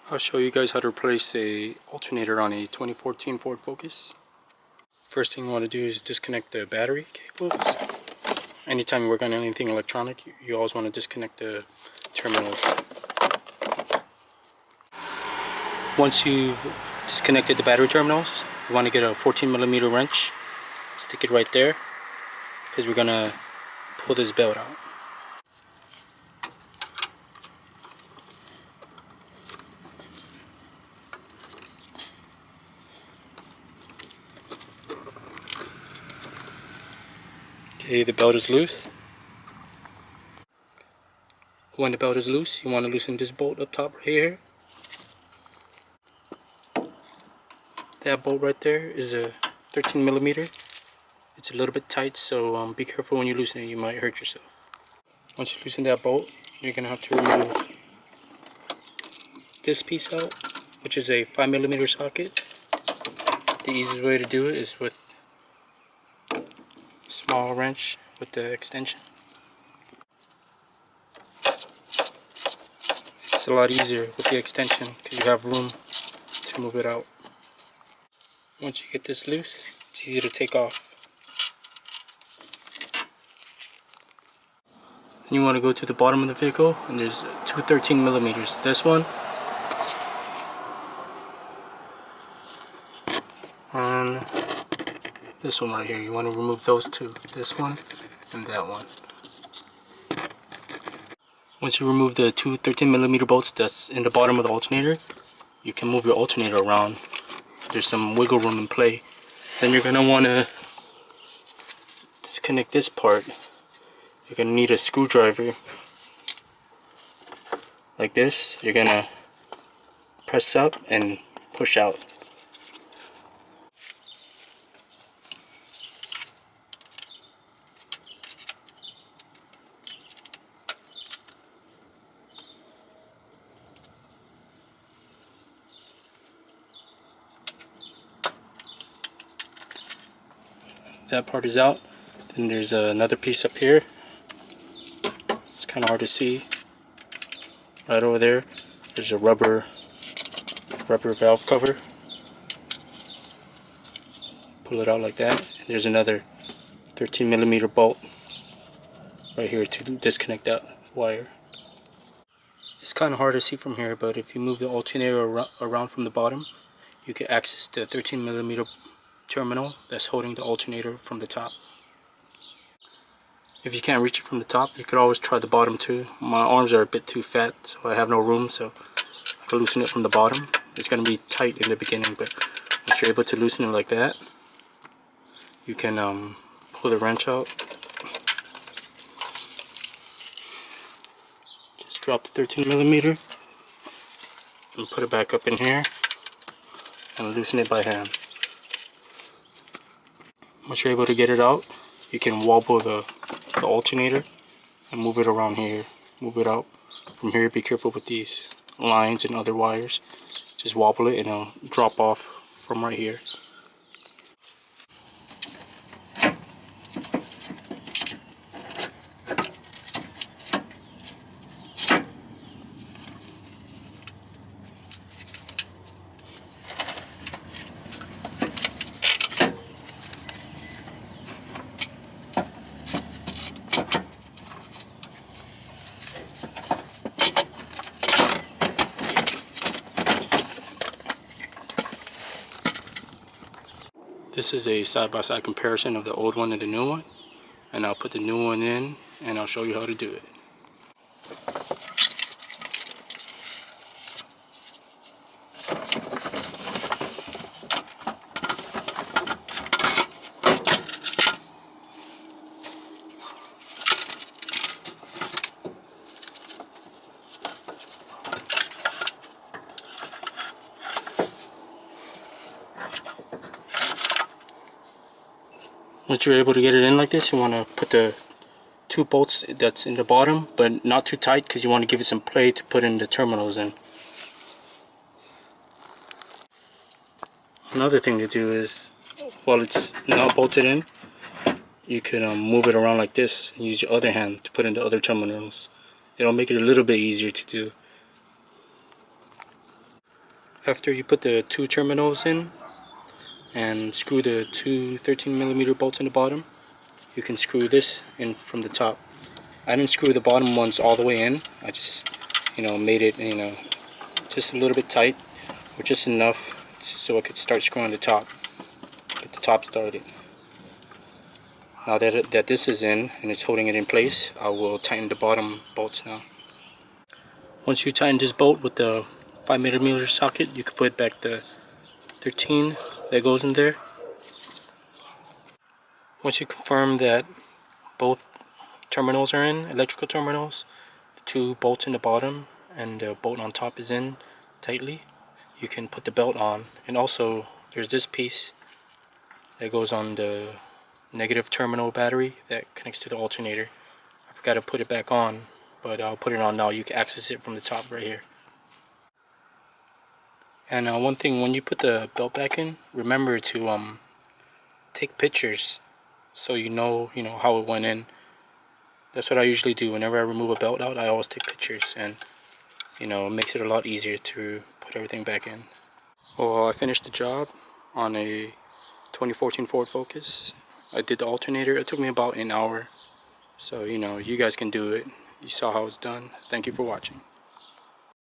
I'll show you guys how to replace a alternator on a 2014 Ford Focus. First thing you want to do is disconnect the battery cables. Anytime you work on anything electronic, you always want to disconnect the terminals. Once you've disconnected the battery terminals, you want to get a 14mm wrench, stick it right there, because we're going to pull this belt out. Okay, the belt is loose. When the belt is loose, you want to loosen this bolt up top right here. That bolt right there is a 13mm. It's a little bit tight, so be careful when you loosen it, you might hurt yourself. Once you loosen that bolt, you're going to have to remove this piece out, which is a 5mm socket. The easiest way to do it is with a small wrench with the extension. It's a lot easier with the extension because you have room to move it out. Once you get this loose, it's easy to take off. Then you want to go to the bottom of the vehicle, and there's two 13mm. This one and this one right here. You want to remove those two, this one and that one. Once you remove the two 13mm bolts that's in the bottom of the alternator, you can move your alternator around. There's some wiggle room in play. Then you're going to want to disconnect this part. You're going to need a screwdriver like this. You're going to press up and push out. That part is out. Then there's another piece up here. It's kind of hard to see. Right over there, there's a rubber valve cover. Pull it out like that. And there's another 13mm bolt right here to disconnect that wire. It's kind of hard to see from here, but if you move the alternator around from the bottom, you can access the 13mm terminal that's holding the alternator from the top. If you can't reach it from the top, you could always try the bottom too. My arms are a bit too fat, so I have no room, so I can loosen it from the bottom. It's going to be tight in the beginning, but once you're able to loosen it like that, you can pull the wrench out. Just drop the 13mm and put it back up in here and loosen it by hand. Once you're able to get it out, you can wobble the alternator and move it around here. Move it out from here. Be careful with these lines and other wires. Just wobble it and it'll drop off from right here. This is a side-by-side comparison of the old one and the new one, and I'll put the new one in and I'll show you how to do it. Once you're able to get it in like this, you want to put the two bolts that's in the bottom, but not too tight because you want to give it some play to put in the terminals in. Another thing to do is, while it's not bolted in, you can move it around like this and use your other hand to put in the other terminals. It'll make it a little bit easier to do. After you put the 2 terminals in and screw the 2 13mm bolts in the bottom, you can screw this in from the top. I didn't screw the bottom ones all the way in. I just, made it, just a little bit tight, or just enough so I could start screwing the top. Get the top started. Now that this is in and it's holding it in place, I will tighten the bottom bolts now. Once you tighten this bolt with the 5mm socket, you can put back the 13 that goes in there. Once you confirm that both terminals are in, electrical terminals, the 2 bolts in the bottom and the bolt on top is in tightly, you can put the belt on. And also there's this piece that goes on the negative terminal battery that connects to the alternator. I forgot to put it back on, but I'll put it on now. You can access it from the top right here. And one thing, when you put the belt back in, remember to take pictures so you know how it went in. That's what I usually do. Whenever I remove a belt out, I always take pictures, and it makes it a lot easier to put everything back in. Well, I finished the job on a 2014 Ford Focus. I did the alternator. It took me about an hour. So, you guys can do it. You saw how it's done. Thank you for watching.